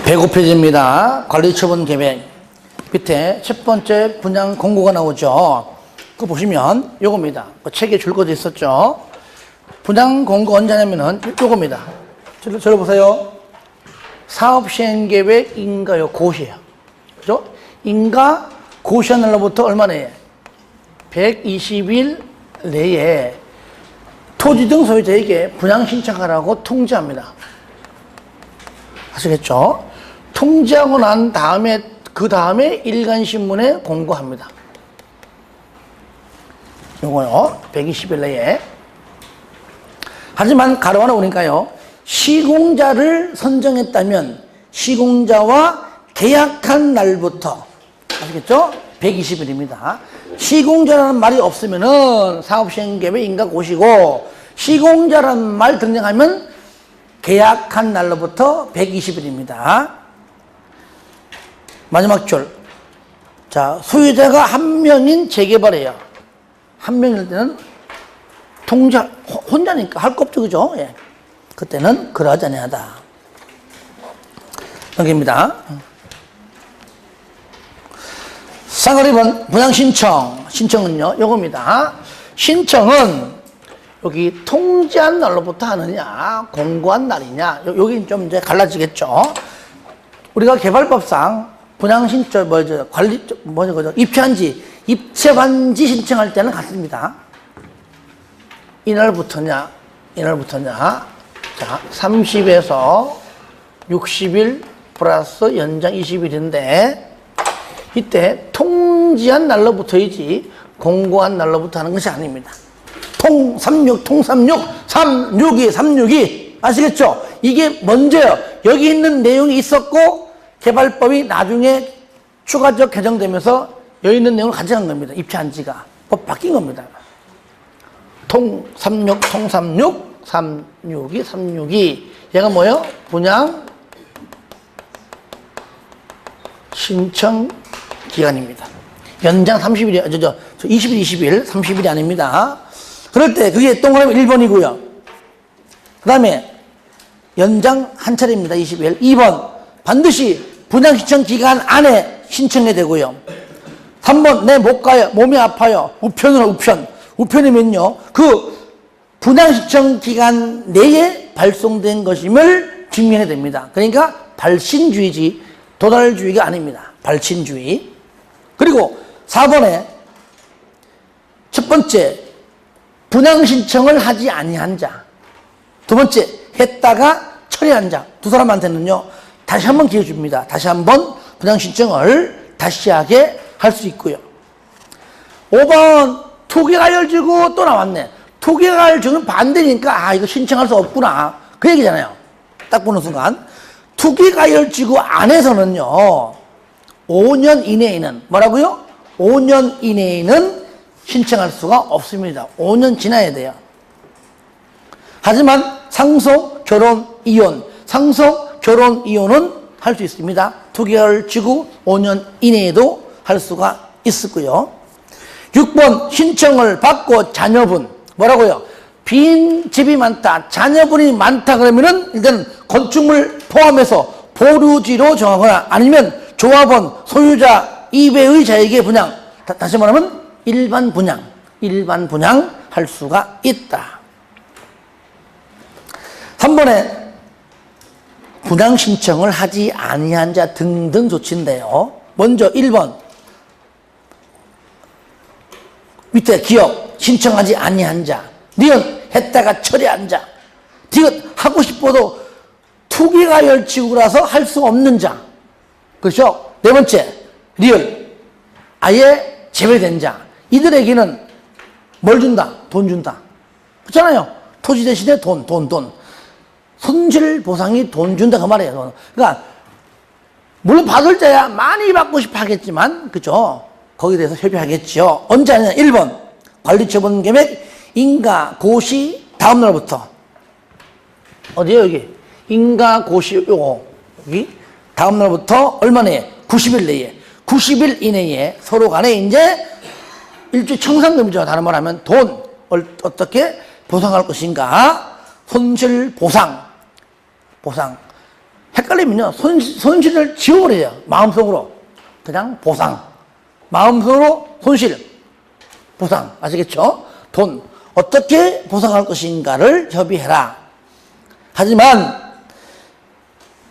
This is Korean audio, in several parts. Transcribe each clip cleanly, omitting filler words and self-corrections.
105페이지입니다. 관리처분 계획. 밑에 첫 번째 분양 공고가 나오죠. 그거 보시면 요겁니다. 그 책에 줄거져 있었죠. 분양 공고 언제 하냐면은 요겁니다. 저를 보세요. 사업시행계획 인가요 고시예요. 그죠? 인가 고시한 날로부터 얼마 내에? 120일 내에 토지 등 소유자에게 분양 신청하라고 통지합니다. 아시겠죠? 통지하고 난 다음에 그 다음에 일간신문에 공고합니다. 요거요. 120일 내에. 하지만 가로 하나 오니까요. 시공자를 선정했다면 시공자와 계약한 날부터 아시겠죠? 120일입니다. 시공자라는 말이 없으면은 사업시행계획 인가 고시고 시공자라는 말 등장하면 계약한 날로부터 120일입니다. 마지막 줄. 자, 소유자가 한 명인 재개발이에요. 한 명일 때는 통지, 혼자니까 할 거 없죠, 그죠? 예. 그때는 그러하지 아니하다. 여기입니다. 상을 입은 분양신청. 신청은요, 요겁니다. 신청은 여기 통지한 날로부터 하느냐, 공고한 날이냐, 여기 좀 이제 갈라지겠죠. 우리가 개발법상 분양신청, 입체반지, 입체반지 신청할 때는 같습니다. 이날부터냐. 자, 30에서 60일 플러스 연장 20일인데, 이때 통지한 날로부터이지, 공고한 날로부터 하는 것이 아닙니다. 통삼육 362 아시겠죠? 이게 먼저요. 여기 있는 내용이 있었고 개발법이 나중에 추가적 개정되면서 여기 있는 내용을 가져간 겁니다. 입체한지가 법 바뀐 겁니다. 통삼육 362 얘가 뭐예요? 분양 신청 기간입니다. 연장 30일이 20일 30일이 아닙니다. 그럴 때 그게 동그라미 1번이고요. 그 다음에 연장 한 차례입니다. 20일. 2번 반드시 분양신청 기간 안에 신청해야 되고요. 3번 내 못 가요. 몸이 아파요. 우편이면요. 그 분양신청 기간 내에 발송된 것임을 증명해야 됩니다. 그러니까 발신주의지 도달주의가 아닙니다. 발신주의. 그리고 4번에 첫 번째 분양신청을 하지 아니한 자, 두 번째 했다가 처리한 자, 두 사람한테는요 다시 한번 기회 줍니다. 다시 한번 분양신청을 다시 하게 할 수 있고요. 5번 투기가율 주고 또 나왔네. 투기가율 주는 반대니까 이거 신청할 수 없구나 그 얘기잖아요. 딱 보는 순간 투기가율 주고 안에서는요 5년 이내에는 뭐라고요? 5년 이내에는 신청할 수가 없습니다. 5년 지나야 돼요. 하지만 상속, 결혼, 이혼, 상속, 결혼, 이혼은 할 수 있습니다. 투기를 지고 5년 이내에도 할 수가 있었고요. 6번 신청을 받고 자녀분 뭐라고요? 빈 집이 많다, 자녀분이 많다 그러면은 일단 건축물 포함해서 보류지로 정하거나 아니면 조합원, 소유자 이외의 자에게 분양. 다시 말하면 일반 분양 할 수가 있다. 3번에 분양 신청을 하지 아니한 자 등등 조치인데요. 먼저 1번 밑에 기억 신청하지 아니한 자, 니은 했다가 처리한 자, 디귿 하고 싶어도 투기가 열치고라서 할 수 없는 자, 그렇죠? 네 번째 리을 아예 제외된 자, 이들에게는 뭘 준다? 돈 준다. 그렇잖아요. 토지 대신에 돈. 손실보상이 돈 준다 그 말이에요. 그러니까 물론 받을 자야 많이 받고 싶어 하겠지만 그죠? 거기에 대해서 협의하겠죠. 언제 하냐? 1번 관리처분 계획 인가 고시 다음 날부터 어디요 여기? 인가 고시 요거 여기 다음 날부터 얼마 내에? 90일 내에 90일 이내에 서로 간에 이제 일종의 청산금이죠. 다른 말 하면 돈 어떻게 보상할 것인가? 손실 보상 헷갈리면요, 손실을 지워버려요. 마음속으로. 그냥 보상. 마음속으로 손실. 보상. 아시겠죠? 돈. 어떻게 보상할 것인가를 협의해라. 하지만,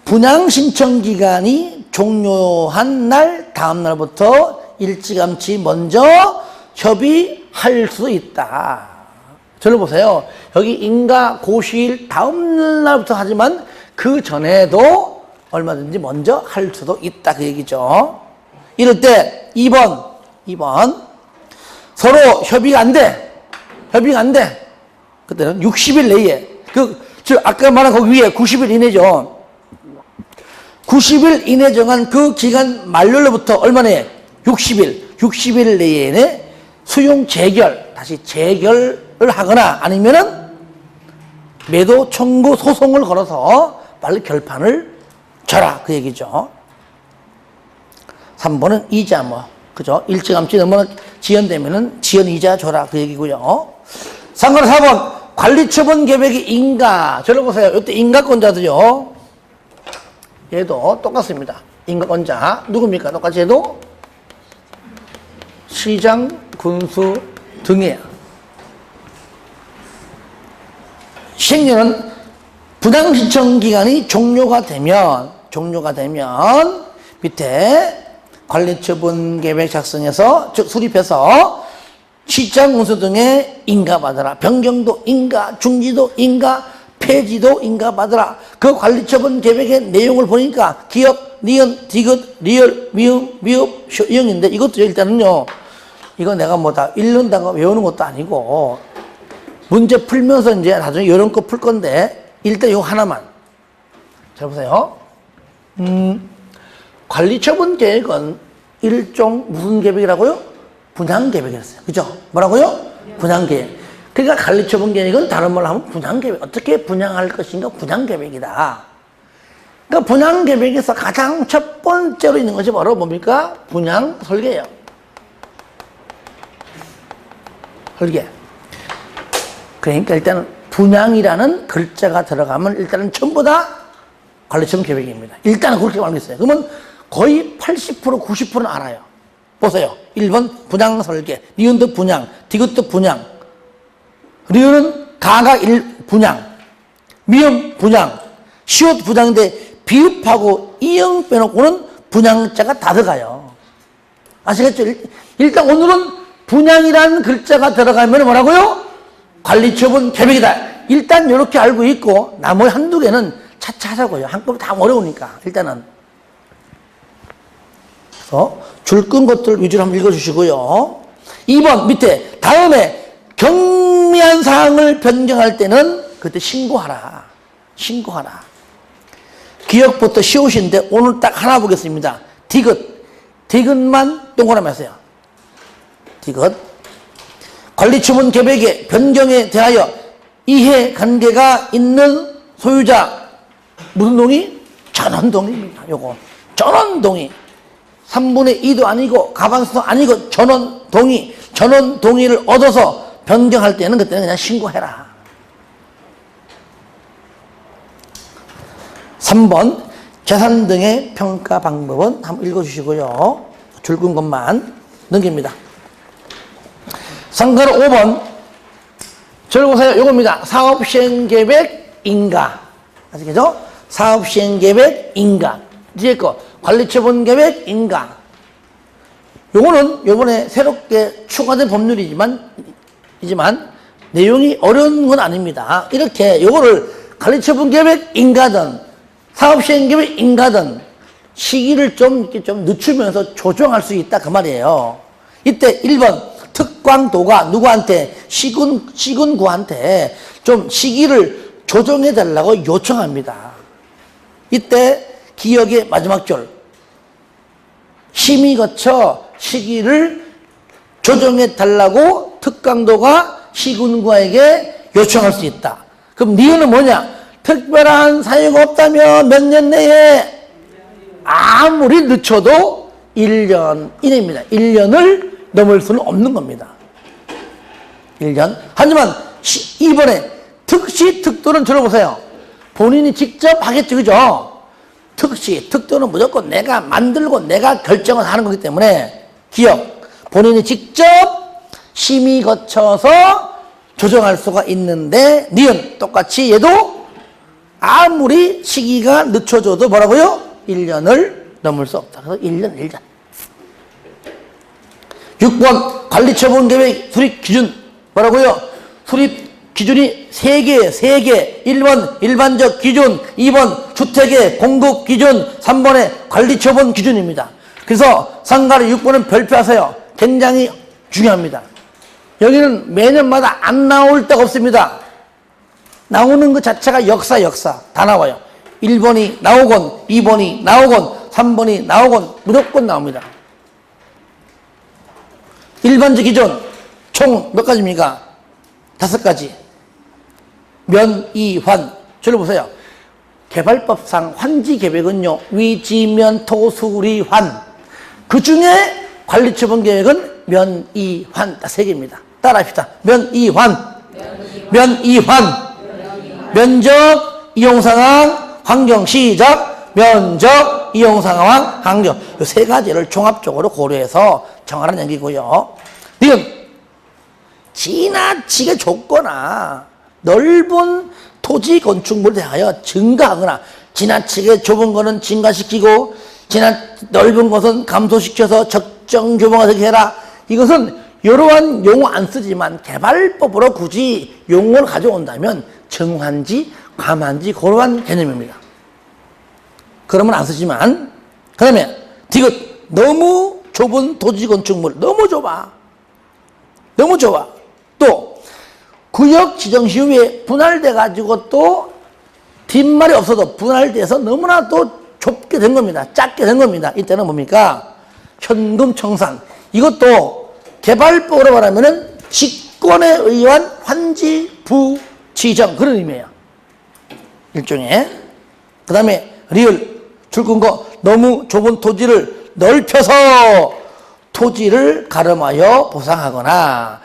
분양 신청 기간이 종료한 날, 다음 날부터 일찌감치 먼저 협의할 수 있다. 저를 보세요. 여기 인가 고시일 다음 날부터 하지만 그 전에도 얼마든지 먼저 할 수도 있다. 그 얘기죠. 이럴 때 2번 서로 협의가 안 돼. 그때는 60일 내에 아까 말한 거기 위에 90일 이내죠. 90일 이내 정한 그 기간 만료로부터 얼마 내에? 60일 내에 수용 다시 재결을 하거나 아니면은 매도 청구 소송을 걸어서 빨리 결판을 줘라. 그 얘기죠. 3번은 이자 그죠? 일찌감치 너무 지연되면은 지연 이자 줘라. 그 얘기고요. 상관 4번 관리처분 계획의 인가. 저를 보세요. 이때 인가권자들요. 얘도 똑같습니다. 인가권자 누굽니까? 똑같이 해도 시장, 군수 등이에요. 시행령은 분양 신청 기간이 종료가 되면 밑에 관리처분 계획 작성해서 즉 수립해서 시장, 군수 등에 인가받아라. 변경도 인가, 중지도 인가, 폐지도 인가받아라. 그 관리처분 계획의 내용을 보니까 기업, 니은, 디귿, 리을, 미음, 미읍, 이응인데 이것도 일단은요. 이거 내가 다 읽는다고 외우는 것도 아니고 문제 풀면서 이제 나중에 이런 거 풀 건데 일단 이거 하나만. 잘 보세요. 관리처분 계획은 일종 무슨 계획이라고요? 분양 계획이었어요. 그죠? 뭐라고요? 분양 계획. 그러니까 관리처분 계획은 다른 말로 하면 분양 계획. 어떻게 분양할 것인가? 분양 계획이다. 그러니까 분양 계획에서 가장 첫 번째로 있는 것이 바로 뭡니까? 분양 설계예요. 설계. 그러니까 일단은 분양이라는 글자가 들어가면 일단은 전부 다 관리처분 계획입니다. 일단은 그렇게 알고 있어요. 그러면 거의 80%, 90%는 알아요. 보세요. 1번 분양 설계, 니은도 분양, 디귿도 분양, 리은은 가가 분양, 미음 분양, 시옷 분양인데 비읍하고 이응 빼놓고는 분양자가 다 들어가요. 아시겠죠? 일단 오늘은 분양이라는 글자가 들어가면 뭐라고요? 관리처분 계획이다. 일단 이렇게 알고 있고 나머지 한두 개는 차차 하자고요. 한꺼번에 다 어려우니까 일단은. 그래서 줄 끈 것들 위주로 한번 읽어주시고요. 2번 밑에 다음에 경미한 사항을 변경할 때는 그때 신고하라. 기억부터 시옷인데 오늘 딱 하나 보겠습니다. 디귿만 동그라미 하세요. 디귿. 관리처분 계획의 변경에 대하여 이해관계가 있는 소유자 무슨 동의? 전원동의입니다. 요거 전원동의. 3분의 2도 아니고 가반수도 아니고 전원동의를 얻어서 변경할 때는 그때는 그냥 신고해라. 3번 재산 등의 평가 방법은 한번 읽어주시고요. 줄근 것만 넘깁니다. 상가로 5번 저를 보세요. 요겁니다. 사업시행계획 인가. 아시겠죠? 사업시행계획 인가. 뒤에 거 관리처분 계획 인가. 요거는 요번에 새롭게 추가된 법률이지만 내용이 어려운 건 아닙니다. 이렇게 요거를 관리처분 계획 인가든 사업시행 계획 인가든 시기를 좀 늦추면서 조정할 수 있다 그 말이에요. 이때 1번 특광도가 누구한테 시군구한테 좀 시기를 조정해 달라고 요청합니다. 이때 기억의 마지막 줄 심의 거쳐 시기를 조정해 달라고 특강도가 시군구에게 요청할 수 있다. 그럼 니은은 뭐냐? 특별한 사유가 없다면 몇 년 내에 아무리 늦춰도 1년 이내입니다. 1년을 넘을 수는 없는 겁니다. 1년. 하지만 이번에 특시 특도는 들어보세요. 본인이 직접 하겠죠. 그죠? 특시, 특도는 무조건 내가 만들고 내가 결정을 하는 거기 때문에 기억, 본인이 직접 심의 거쳐서 조정할 수가 있는데 니은 똑같이 얘도 아무리 시기가 늦춰져도 뭐라고요? 1년을 넘을 수 없다. 그래서 1년. 6번 관리처분 계획 수립 기준 뭐라고요? 수립 기준이 3개. 1번 일반적 기준, 2번 주택의 공급 기준, 3번의 관리처분 기준입니다. 그래서 상가를 6번은 별표하세요. 굉장히 중요합니다. 여기는 매년마다 안 나올 데가 없습니다. 나오는 것 자체가 역사 다 나와요. 1번이 나오건 2번이 나오건 3번이 나오건 무조건 나옵니다. 일반적 기준 총 몇 가지입니까? 5가지. 면이환. 저를 보세요. 개발법상 환지 계획은요, 위지면 토수리환. 그 중에 관리처분 계획은 면이환. 3개입니다. 따라합시다. 면이환. 면적, 이용상황, 환경 시작, 면적, 이용상황, 환경. 이 3가지를 종합적으로 고려해서 정하는 얘기고요. 니은 지나치게 좁거나 넓은 토지 건축물에 대하여 증가하거나 지나치게 좁은 거는 증가시키고 넓은 것은 감소시켜서 적정 규모가 되게 해라. 이것은 이러한 용어 안 쓰지만 개발법으로 굳이 용어를 가져온다면 정환지, 감환지 그러한 개념입니다. 그러면 안 쓰지만 그 다음에 디귿 너무 좁은 토지 건축물 너무 좁아. 또 구역 지정 시후에 분할돼 가지고 또 뒷말이 없어도 분할돼서 너무나 또 좁게 된 겁니다. 작게 된 겁니다. 이때는 뭡니까? 현금 청산. 이것도 개발법으로 말하면은 직권에 의한 환지 부지정 그런 의미예요. 일종의. 그 다음에 리을 줄 끈 거 너무 좁은 토지를 넓혀서 토지를 가름하여 보상하거나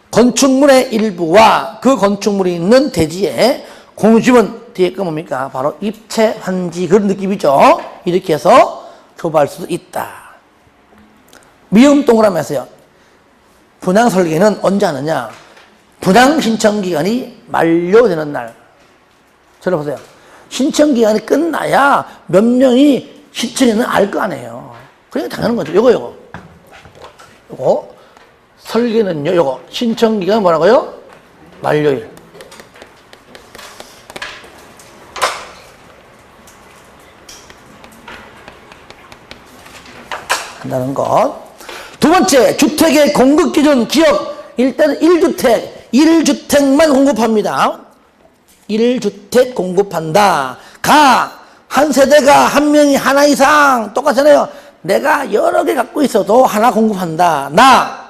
건축물의 일부와 그 건축물이 있는 대지에 공유주면 뒤에 거 뭡니까? 바로 입체 환지 그런 느낌이죠. 이렇게 해서 교부할 수도 있다. 미음 동그라미에서요. 분양 설계는 언제 하느냐? 분양 신청 기간이 만료되는 날. 저를 보세요. 신청 기간이 끝나야 몇 명이 신청했는지 알 거 아니에요. 그러니까 당연한 거죠. 요거. 설계는요, 요거. 신청 기간 뭐라고요? 만료일. 한다는 것. 두 번째, 주택의 공급 기준 기업. 일단은 1주택만 공급합니다. 1주택 공급한다. 한 세대가 한 명이 하나 이상 똑같잖아요. 내가 여러 개 갖고 있어도 하나 공급한다.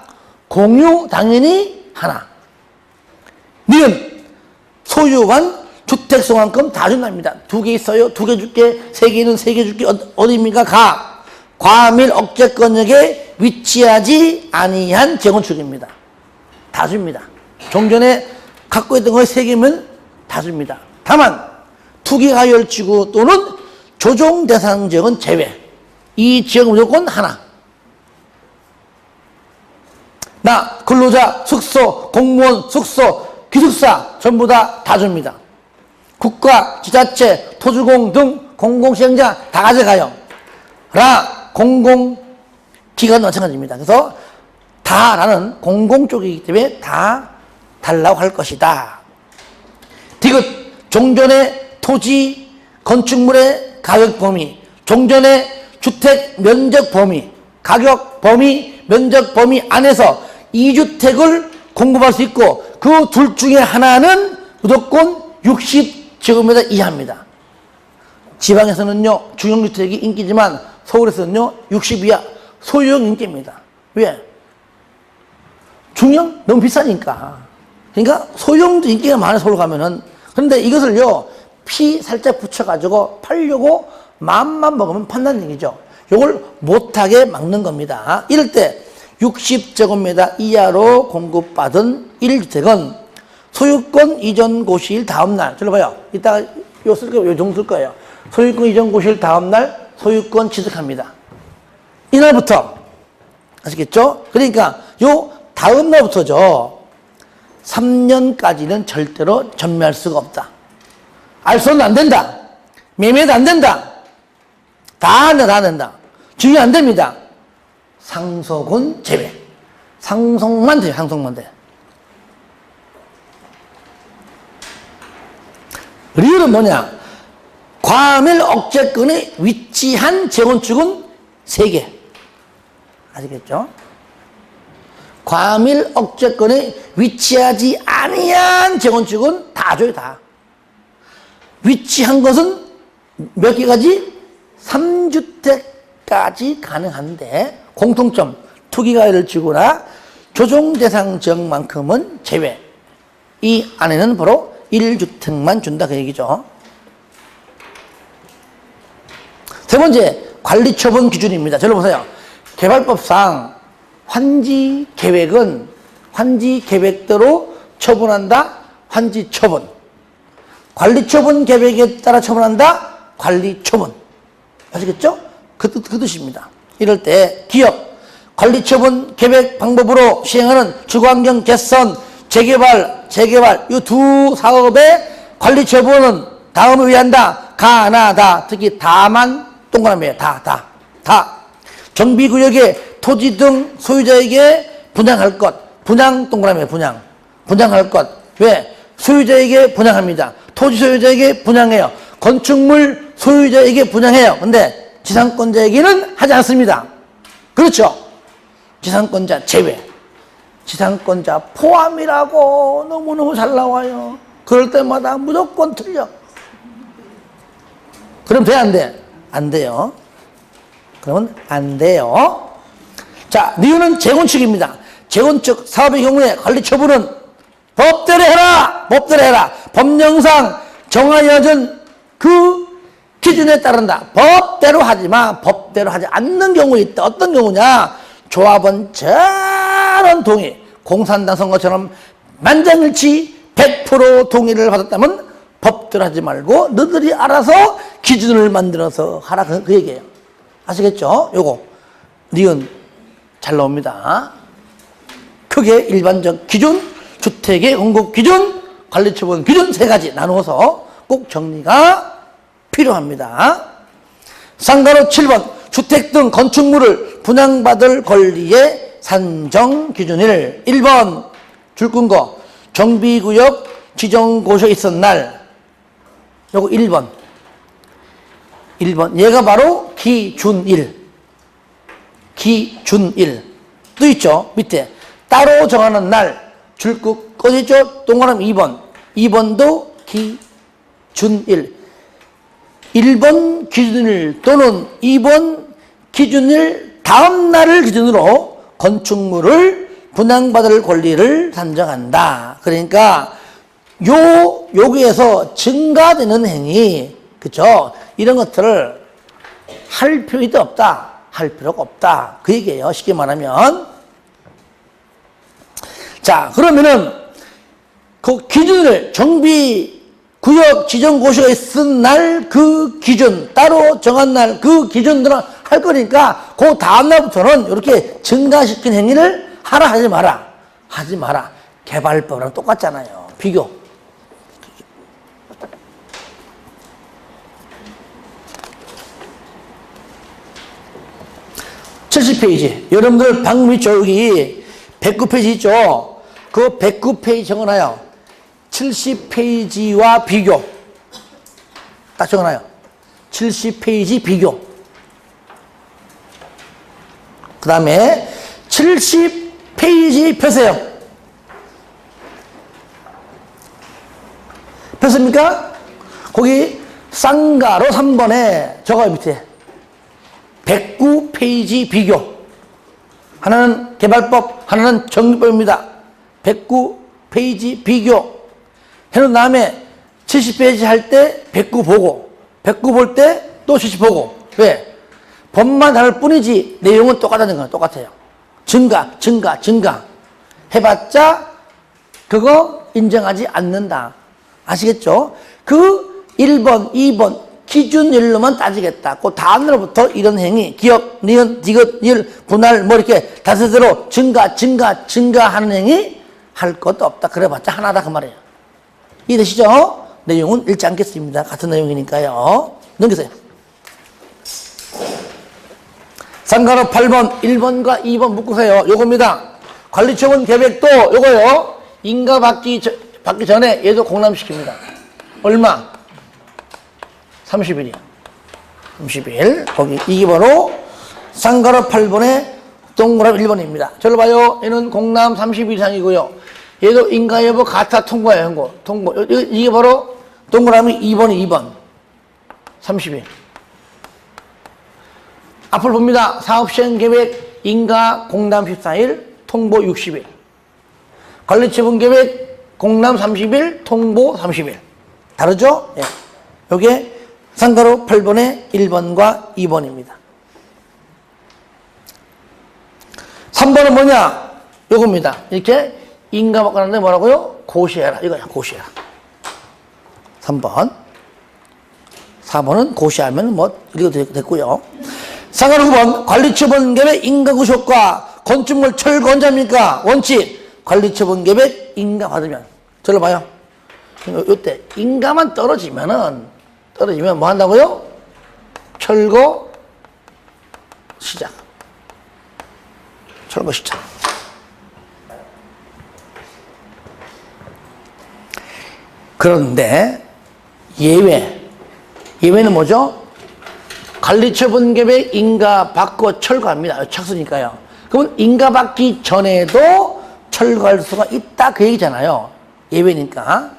공유 당연히 하나. 니은 소유한 주택송환금 다 준답니다. 2개 있어요. 2개 줄게. 3개는 3개 줄게. 어디입니까? 과밀 억제권역에 위치하지 아니한 재건축입니다. 다 줍니다. 종전에 갖고 있던 거에 3개면 다 줍니다. 다만 투기하열지구 또는 조정 대상 지역은 제외. 이 지역은 무조건 하나. 근로자 숙소, 공무원 숙소, 기숙사 전부 다 줍니다. 국가, 지자체, 토주공 등 공공시행자 다 가져가요. 공공기관 마찬가지입니다. 그래서 다라는 공공 쪽이기 때문에 다 달라고 할 것이다. 디귿 종전의 토지 건축물의 가격 범위, 종전의 주택 면적 범위, 가격 범위, 면적 범위 안에서 2주택을 공급할 수 있고 그 둘 중에 하나는 무조건 60제곱미터 이하입니다. 지방에서는요 중형주택이 인기지만 서울에서는요 60 이하 소유형 인기입니다. 왜? 중형 너무 비싸니까. 그러니까 소유형도 인기가 많아요. 서울 가면은. 그런데 이것을요 피 살짝 붙여가지고 팔려고 마음만 먹으면 판다는 얘기죠. 이걸 못하게 막는 겁니다. 이럴 때 60제곱미터 이하로 공급받은 1주택은 소유권 이전 고시일 다음날, 들어봐요. 이따가 요 정도 쓸 거예요. 소유권 이전 고시일 다음날 소유권 취득합니다. 이날부터 아시겠죠? 그러니까 요 다음날부터죠. 3년까지는 절대로 전매할 수가 없다. 알선도 안 된다. 매매도 안 된다. 다 안 된다. 증여 안 됩니다. 상속은 제외. 상속만 돼요. 상속만 돼. 리을은 뭐냐? 과밀 억제권에 위치한 재건축은 3개. 아시겠죠? 과밀 억제권에 위치하지 아니한 재건축은 다 줘요, 다. 위치한 것은 몇 개까지? 3주택까지 가능한데, 공통점, 투기가액을 주거나 조정 대상 지역만큼은 제외. 이 안에는 바로 1주택만 준다, 그 얘기죠. 세 번째, 관리처분 기준입니다. 저를 보세요. 개발법상 환지 계획은 환지 계획대로 처분한다. 환지 처분. 관리처분 계획에 따라 처분한다. 관리처분. 아시겠죠? 그 뜻입니다. 이럴 때 기업 관리처분 계획 방법으로 시행하는 주거환경 개선, 재개발 이 두 사업의 관리처분은 다음에 의한다. 가나다. 특히 다만 동그라미에 다. 정비구역의 토지 등 소유자에게 분양할 것. 분양 동그라미에 분양할 것. 왜? 소유자에게 분양합니다. 토지 소유자에게 분양해요. 건축물 소유자에게 분양해요. 근데 지상권자에게는 하지 않습니다. 그렇죠? 지상권자 제외. 지상권자 포함이라고 너무너무 잘 나와요. 그럴 때마다 무조건 틀려. 그럼 돼, 안 돼? 안 돼요. 그러면 안 돼요. 자, 이유는 재건축입니다. 재건축 사업의 경우에 관리 처분은 법대로 해라! 법대로 해라! 법령상 정하여진 그 기준에 따른다. 법대로 하지 마. 법대로 하지 않는 경우 있다. 어떤 경우냐? 조합원 전원 동의. 공산당 선거처럼 만장일치 100% 동의를 받았다면 법대로 하지 말고 너희들이 알아서 기준을 만들어서 하라. 그 얘기예요. 아시겠죠? 요거. 니은 잘 나옵니다. 크게 일반적 기준, 주택의 공급 기준, 관리처분 기준 3가지 나누어서 꼭 정리가 필요합니다. 상가로 7번 주택 등 건축물을 분양받을 권리의 산정 기준일 1번 줄끈 거 정비구역 지정고시에 있었던 날 요거 1번 얘가 바로 기준일 또 있죠 밑에 따로 정하는 날 줄끝 어디죠? 동그라미 2번도 기준일 1번 기준일 또는 2번 기준일 다음 날을 기준으로 건축물을 분양받을 권리를 산정한다. 그러니까 여기에서 증가되는 행위, 그쵸? 이런 것들을 할 필요도 없다. 할 필요가 없다. 그 얘기예요. 쉽게 말하면. 자, 그러면은 그 기준을 정비구역 지정고시가 있은 날 그 기준, 따로 정한 날 그 기준들은 할 거니까 그 다음 날부터는 이렇게 증가시킨 행위를 하라 하지 마라. 하지 마라. 개발법이랑 똑같잖아요. 비교. (70페이지) 여러분들 방금 있죠? 여기 109페이지 있죠? 그 109페이지 적어놔요. 70페이지와 비교. 딱 적어놔요. 70페이지 비교. 그 다음에 70페이지 펴세요. 폈습니까? 거기 쌍가로 3번에 저거 밑에 109페이지 비교. 하나는 개발법, 하나는 정비법입니다. 109페이지 비교. 해놓은 다음에 70페이지 할 때 109 보고, 109 볼 때 또 70 보고. 왜? 법만 다를 뿐이지 내용은 똑같다는 거예요. 똑같아요. 증가. 해봤자 그거 인정하지 않는다. 아시겠죠? 그 1번, 2번 기준일로만 따지겠다. 그 다음날부터 이런 행위, 기억, 니은, 디귿, 일, 분할, 뭐 이렇게 다세대로 증가하는 행위 할 것도 없다. 그래봤자 하나다 그 말이에요. 이해되시죠? 내용은 읽지 않겠습니다. 같은 내용이니까요. 넘기세요. 상가로 8번, 1번과 2번 묶으세요. 요겁니다. 관리처분 계획도 요거요. 인가 받기 전에 얘도 공람시킵니다. 얼마? 30일이요. 30일. 거기 이게 바로 상가로 8번에 동그라미 1번입니다. 저를 봐요. 얘는 공람 30일 이상이고요. 얘도 인가 여부 가타 통보예요. 통보. 이게 바로 동그라미 2번이 2번. 30일. 앞을 봅니다. 사업시행 계획, 인가 공람 14일, 통보 60일. 관리처분 계획, 공람 30일, 통보 30일. 다르죠? 예. 요게 상가로 8번에 1번과 2번입니다. 3번은 뭐냐? 요겁니다. 이렇게 인가 받고 나는데 뭐라고요? 고시해라. 이거야, 고시해라. 3번. 4번은 고시하면 뭐, 이렇게 됐고요. 상가로 9번, 관리처분 계획, 인가구속과 건축물 철거 언제입니까? 원칙, 관리처분 계획, 인가 받으면. 저를 봐요. 요때, 인가만 떨어지면 뭐 한다고요? 철거 시작. 철거 시작. 그런데 예외는 뭐죠? 관리처분 계획 인가 받고 철거합니다. 착수니까요. 그러면 인가 받기 전에도 철거할 수가 있다 그 얘기잖아요. 예외니까.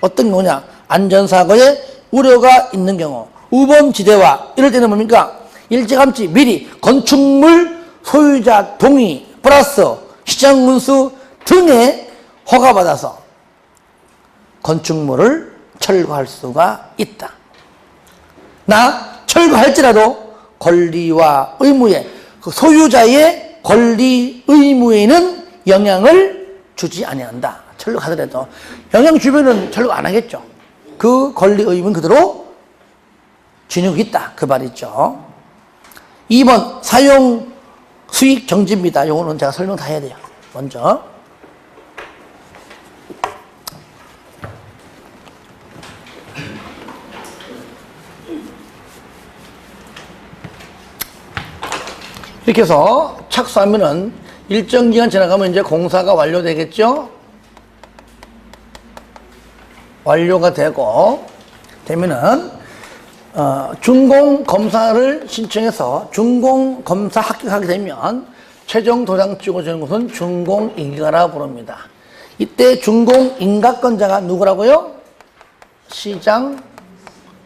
어떤 경우냐? 안전사고에 우려가 있는 경우, 우범지대와 이럴 때는 뭡니까? 일찌감치 미리 건축물 소유자 동의 플러스 시장군수 등의 허가받아서 건축물을 철거할 수가 있다. 철거할지라도 권리와 의무에, 그 소유자의 권리 의무에는 영향을 주지 아니한다. 철거하더라도 영향 주면은 철거 안 하겠죠. 그 권리 의무는 그대로 지니고 있다. 그 말이죠. 2번 사용 수익 정지입니다. 요거는 제가 설명 다 해야 돼요. 먼저 이렇게 해서 착수하면은 일정 기간 지나가면 이제 공사가 완료되겠죠? 완료가 되면은, 준공 검사를 신청해서 준공 검사 합격하게 되면 최종 도장 찍어주는 것은 준공 인가라 부릅니다. 이때 준공 인가권자가 누구라고요? 시장,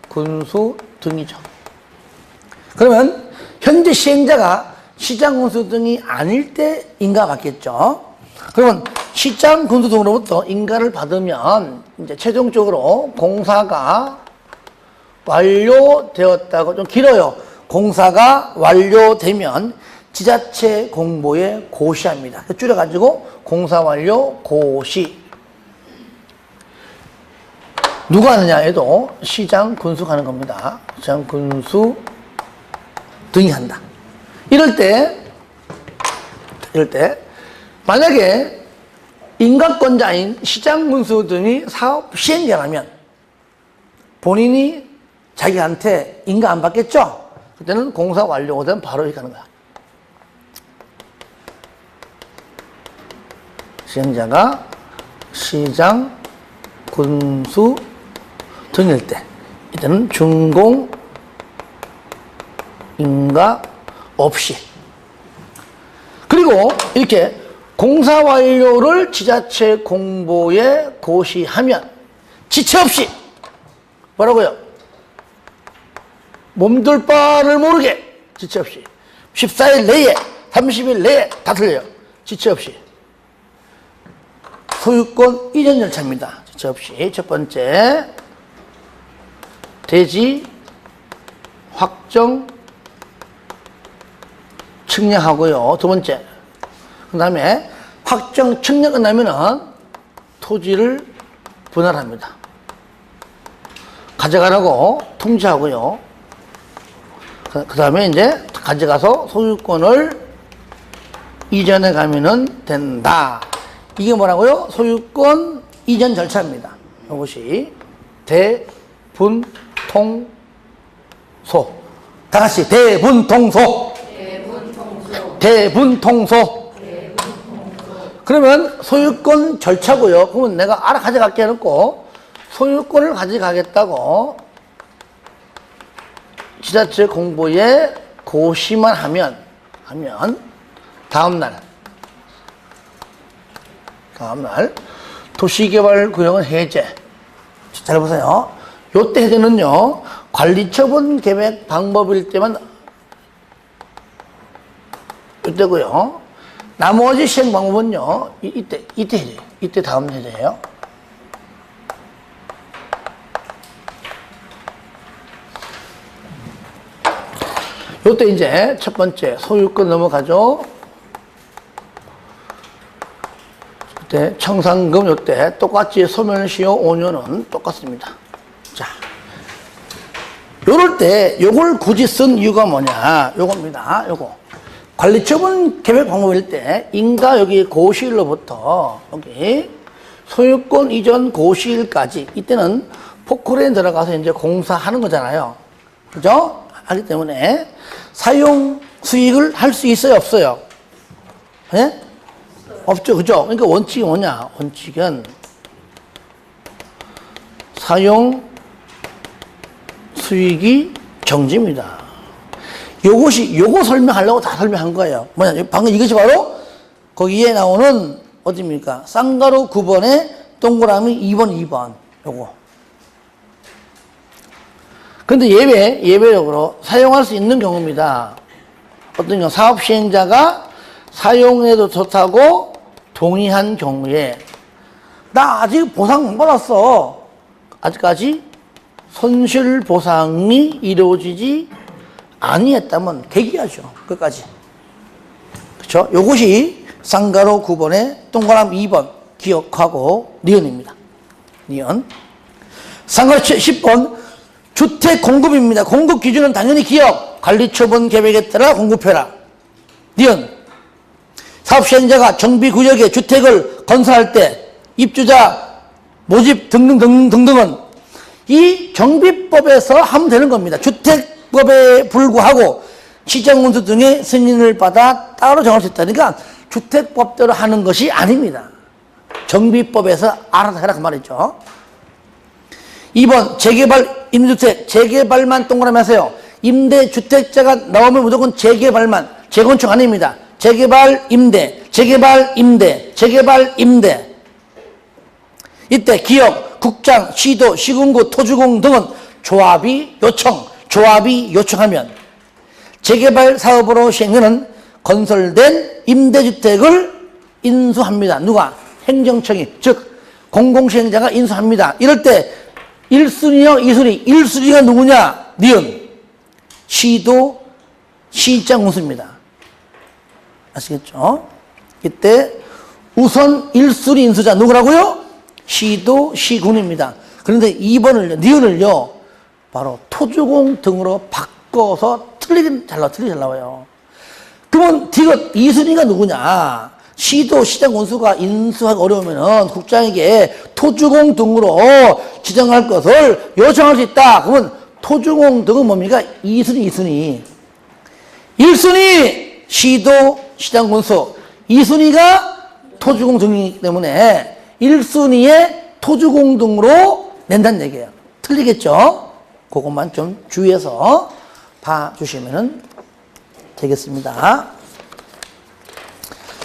군수 등이죠. 그러면 현재 시행자가 시장, 군수 등이 아닐 때 인가 받겠죠. 그러면 시장, 군수 등으로부터 인가를 받으면 이제 최종적으로 공사가 완료되었다고, 좀 길어요. 공사가 완료되면 지자체 공보에 고시합니다. 줄여가지고 공사 완료 고시. 누가 하느냐 해도 시장, 군수가 하는 겁니다. 시장, 군수 등이 한다. 이럴 때 만약에 인가권자인 시장, 군수 등이 사업 시행자라면 본인이 자기한테 인가 안 받겠죠? 그때는 공사 완료가 되면 바로 이렇게 하는 거야. 시행자가 시장, 군수 등일 때 이때는 준공 인가 없이, 그리고 이렇게 공사 완료를 지자체 공보에 고시하면 지체 없이, 뭐라고요? 몸둘 바를 모르게 지체 없이 14일 내에 30일 내에 다 틀려요. 지체 없이 소유권 이전 절차입니다. 지체 없이. 첫 번째, 대지 확정 측량하고요. 두 번째, 그 다음에 확정 측량 끝나면은 토지를 분할합니다. 가져가라고 통지하고요. 그 다음에 이제 가져가서 소유권을 이전해 가면은 된다. 이게 뭐라고요? 소유권 이전 절차입니다. 이것이 대분통소. 다 같이 대분통소. 대분통소. 그러면 소유권 절차고요. 그러면 내가 알아 가져갈게 해놓고 소유권을 가져가겠다고 지자체 공보에 고시만 하면 다음날 도시개발구역은 해제. 잘 보세요. 요때 해제는요, 관리처분 계획 방법일 때만 이때고요. 나머지 시행 방법은요, 이때 해제. 이때 다음 해제예요. 요때 이제 첫 번째 소유권 넘어가죠. 그때 청산금 요때 똑같이 소멸시효 5년은 똑같습니다. 자, 요럴 때 요걸 굳이 쓴 이유가 뭐냐? 요겁니다. 요거. 관리처분 계획 방법일 때 인가 여기 고시일로부터 여기 소유권 이전 고시일까지 이때는 포크레인 들어가서 이제 공사하는 거잖아요. 그죠? 하기 때문에 사용 수익을 할 수 있어요, 없어요? 예? 없죠, 그죠? 그러니까 원칙이 뭐냐? 원칙은 사용 수익이 정지입니다. 요거 설명하려고 다 설명한 거예요. 뭐냐? 방금 이것이 바로 거기에 나오는 어디입니까? 쌍가루 9번에 동그라미 2번. 요거. 근데 예외적으로 사용할 수 있는 경우입니다. 어떤 경우 사업 시행자가 사용해도 좋다고 동의한 경우에 나 아직 보상 못 받았어. 아직까지 손실 보상이 이루어지지 아니했다면 개기하죠. 끝까지. 그렇죠? 요것이 쌍가루 9번에 동그라미 2번 기억하고 니은입니다. 니은. 쌍가루 10번 주택 공급입니다. 공급 기준은 당연히 기업 관리처분 계획에 따라 공급해라. 니은. 사업시행자가 정비구역에 주택을 건설할 때 입주자 모집 등등은 이 정비법에서 하면 되는 겁니다. 주택법에 불구하고 시장운수 등의 승인을 받아 따로 정할 수 있다. 그러니까 주택법대로 하는 것이 아닙니다. 정비법에서 알아서 해라 그 말이죠. 2번 재개발 임대주택 재개발만 동그라미 하세요. 임대주택자가 나오면 무조건 재개발만, 재건축 아닙니다. 재개발 임대, 재개발 임대, 재개발 임대. 이때 기업, 국장, 시도, 시군구, 토주공 등은 조합이 요청하면 재개발 사업으로 시행하는 건설된 임대주택을 인수합니다. 누가? 행정청이, 즉 공공시행자가 인수합니다. 이럴 때 1순위요, 2순위. 1순위가 누구냐? 니은. 시도, 시장 운수입니다. 아시겠죠? 이때 우선 1순위 인수자 누구라고요? 시도, 시군입니다. 그런데 2번을요, 니은을요, 바로 토주공 등으로 바꿔서 틀리게 잘 나와요. 그러면 디귿 2순위가 누구냐? 시도, 시장 운수가 인수하기 어려우면은 국장에게 토주공 등으로 지정할 것을 요청할 수 있다. 그러면 토주공 등은 뭡니까? 2순위. 1순위 시도, 시장 운수. 2순위가 토주공 등이기 때문에 1순위에 토주공 등으로 낸다는 얘기예요. 틀리겠죠? 그것만 좀 주의해서 봐주시면 되겠습니다.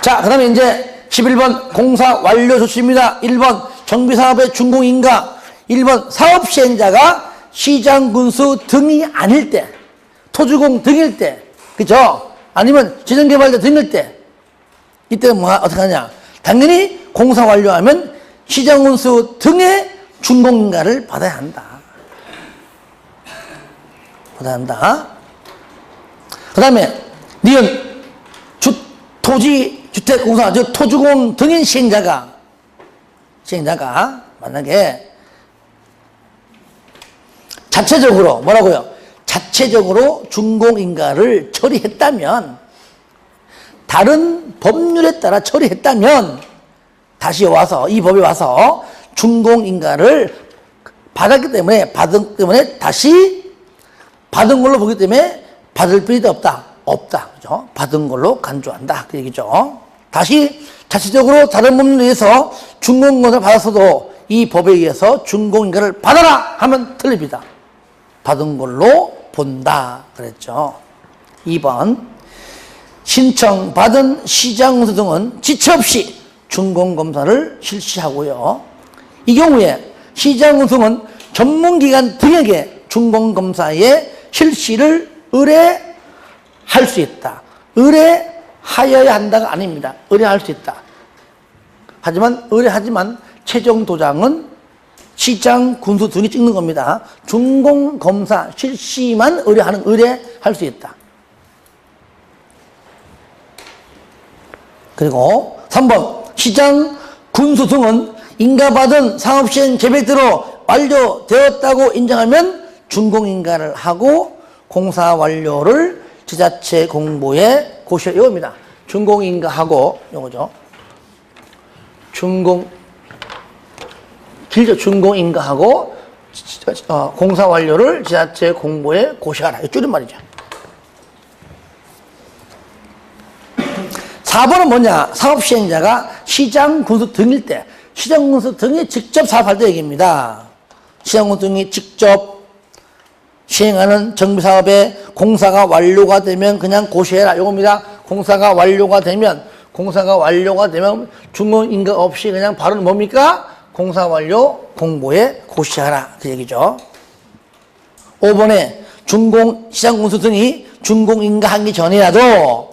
자, 그 다음에 이제 11번 공사 완료 조치입니다. 1번 정비사업의 준공인가. 1번 사업시행자가 시장군수 등이 아닐 때, 토주공 등일 때, 그죠? 아니면 지정개발자 등일 때, 이때 뭐, 어떻게 하냐. 당연히 공사 완료하면 시장군수 등의 준공인가를 받아야 한다. 그 다음에 니은 토지 주택공사, 즉 토주공 등인 시행자가 만약에 자체적으로 뭐라고요? 자체적으로 준공인가를 처리했다면, 다른 법률에 따라 처리했다면 다시 와서 이 법에 와서 준공인가를 받았기 때문에 다시 받은 걸로 보기 때문에 받을 필요도 없다. 그죠? 받은 걸로 간주한다. 그 얘기죠. 다시 자체적으로 다른 법률에 의해서 준공인가를 받았어도 이 법에 의해서 준공인가를 받아라 하면 틀립니다. 받은 걸로 본다 그랬죠. 2번 신청받은 시장운수 등은 지체 없이 준공검사를 실시하고요. 이 경우에 시장운수는 전문기관 등에게 준공검사의 실시를 의뢰할 수 있다. 의뢰하여야 한다가 아닙니다. 의뢰할 수 있다. 하지만 최종 도장은 시장, 군수 등이 찍는 겁니다. 준공검사 실시만 의뢰할 수 있다. 그리고 3번 시장, 군수 등은 인가받은 상업시행 계획대로 완료되었다고 인정하면 준공인가를 하고 공사 완료를 지자체 공보에 고시해. 이겁니다. 준공인가하고 요거죠. 준공인가하고 공사 완료를 지자체 공보에 고시하라. 이 줄임말이죠. 4번은 뭐냐? 사업시행자가 시장, 군수 등일 때, 시장, 군수 등이 직접 사업할 때 얘기입니다. 시장, 군수 등이 직접 시행하는 정비사업에 공사가 완료가 되면 그냥 고시해라. 이겁니다. 공사가 완료가 되면 준공인가 없이 그냥 바로 뭡니까? 공사 완료 공보에 고시하라. 그 얘기죠. 5번에 시장, 군수 등이 준공인가하기 전이라도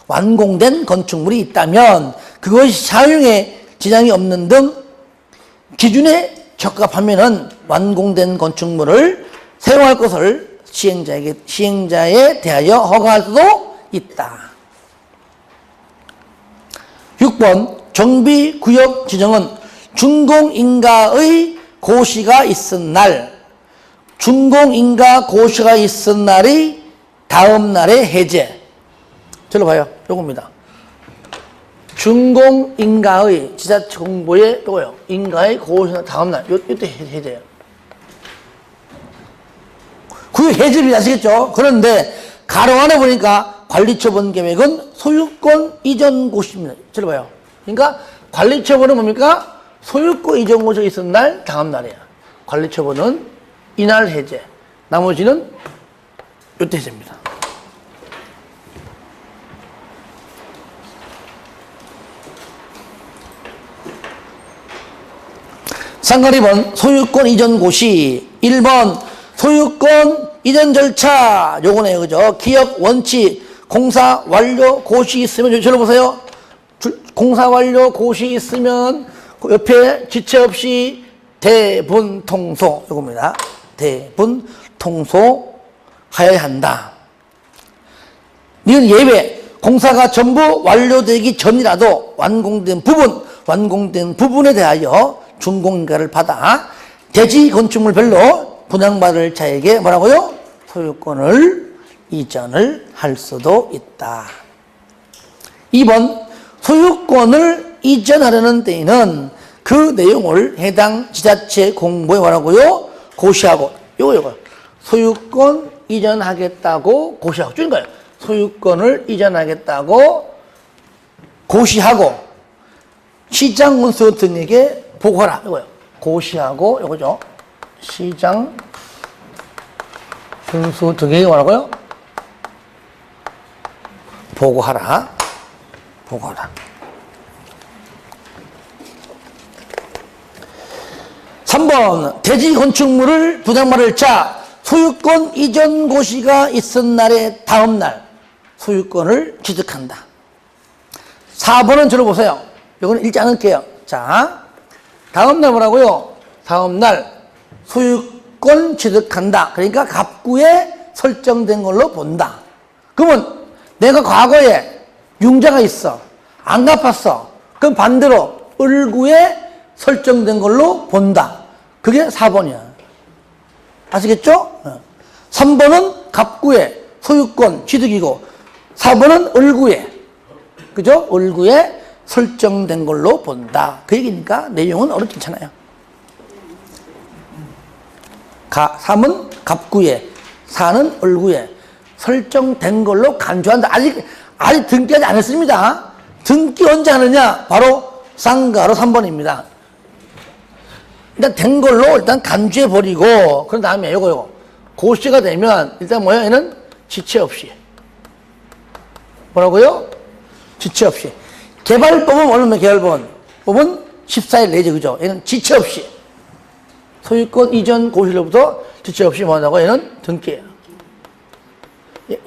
완공된 건축물이 있다면 그것이 사용에 지장이 없는 등 기준에 적합하면은 완공된 건축물을 사용할 것을 시행자에 대하여 허가할 수도 있다. 6번 정비구역 지정은 준공인가의 고시가 있은 날, 준공인가 고시가 있은 날이 다음 날의 해제. 저로 봐요. 요겁니다. 준공인가의 지자체 공보에 요거요. 인가의 고시가 다음 날. 이때 해제예요. 그 해제비 아시겠죠? 그런데 가로 안에 보니까 관리처분 계획은 소유권 이전 고시입니다. 저로 봐요. 그러니까 관리처분은 뭡니까? 소유권 이전 고시가 있은 날 다음 날이야. 관리처분은 이날 해제. 나머지는 이때 해제입니다. 상관 2번 소유권 이전 고시. 1번 소유권 이전 절차. 요거네요. 그죠? 기업 원칙. 공사 완료 고시 있으면 저를 보세요. 공사 완료 고시 있으면 그 옆에 지체 없이 대분 통소. 요겁니다. 대분 통소하여야 한다. 이건 예외. 공사가 전부 완료되기 전이라도 완공된 부분에 대하여 준공인가를 받아 대지 건축물별로 분양받을 자에게 뭐라고요? 소유권을 이전을 할 수도 있다. 2번 소유권을 이전하려는 때에는 그 내용을 해당 지자체 공보에 뭐라고요? 고시하고 요거 소유권 이전하겠다고 고시하고 줄인 거예요. 소유권을 이전하겠다고 고시하고 시장 군수 등에게 보고하라. 이거요. 고시하고 이거죠. 시장 군수 등에게 뭐라고요? 보고하라. 3번 대지 건축물을 분양받을 자 소유권 이전 고시가 있은 날의 다음 날 소유권을 취득한다. 4번은 저를 보세요. 이거는 읽지 않을게요. 자, 다음 날 뭐라고요? 다음 날 소유권 취득한다. 그러니까 갑구에 설정된 걸로 본다. 그러면 내가 과거에 융자가 있어. 안 갚았어. 그럼 반대로 을구에 설정된 걸로 본다. 그게 4번이야. 아시겠죠? 3번은 갑구의 소유권 취득이고 4번은 을구의 그죠? 을구에 설정된 걸로 본다. 그 얘기니까 내용은 어렵지 않아요. 3은 갑구에 4는 을구에 설정된 걸로 간주한다. 아직 등기하지 않았습니다. 등기 언제 하느냐? 바로 쌍가로 3번입니다. 일단 된 걸로 일단 간주해 버리고 그런 다음에 요거 고시가 되면 일단 뭐야? 얘는 지체 없이 뭐라고요? 지체 없이. 개발법은 얼마나 개발법은 14일 내지 그죠? 얘는 지체 없이 소유권 이전 고시로부터 지체 없이 뭐하다고? 얘는 등기예요.